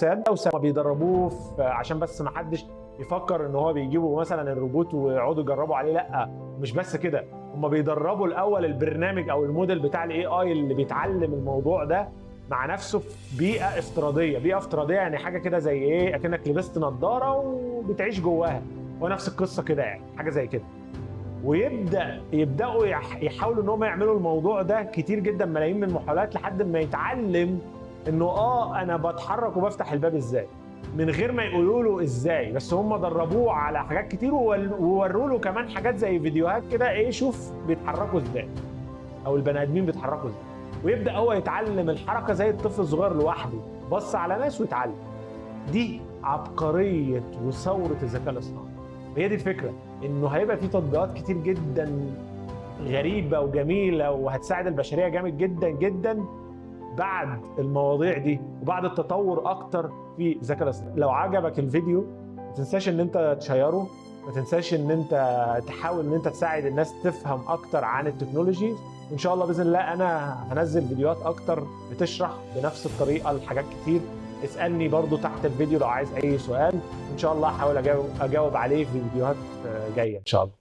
ما بيدربوه عشان بس ما حدش يفكر ان هو بيجيبوا مثلا الروبوت ويقعدوا يجربوا عليه. لا، مش بس كده، هم بيدربوا الاول البرنامج او الموديل بتاع الاي اي اللي بيتعلم الموضوع ده مع نفسه في بيئه افتراضيه. بيئه افتراضيه يعني حاجه كده زي ايه، اكنك لبست نظاره وبتعيش جواها، هو نفس القصه كده، يعني حاجه زي كده. يبداوا يحاولوا ان هم يعملوا الموضوع ده كتير جدا، ملايين من المحاولات، لحد ما يتعلم انه انا بتحرك وبفتح الباب ازاي، من غير ما يقولوا له ازاي. بس هم دربوه على حاجات كتير ووروا له كمان حاجات زي فيديوهات كده، شوف بيتحركوا ازاي، او البني ادمين بيتحركوا ازاي. ويبدا هو يتعلم الحركه زي الطفل الصغير لوحده، بص على ناس ويتعلم. دي عبقريه وثوره الذكاء الاصطناعي. هي دي الفكره، انه هيبقى في تطبيقات كتير جدا غريبه وجميله وهتساعد البشريه جامد جدا جدا بعد المواضيع دي وبعد التطور اكتر في الذكاء الاصطناعي. لو عجبك الفيديو ما تنساش ان انت تشيره، ما تنساش ان انت تحاول ان انت تساعد الناس تفهم اكتر عن التكنولوجي. وان شاء الله باذن الله انا هنزل فيديوهات اكتر بتشرح بنفس الطريقه لحاجات كتير. اسالني برضو تحت الفيديو لو عايز اي سؤال، ان شاء الله احاول اجاوب عليه في فيديوهات جايه ان شاء الله.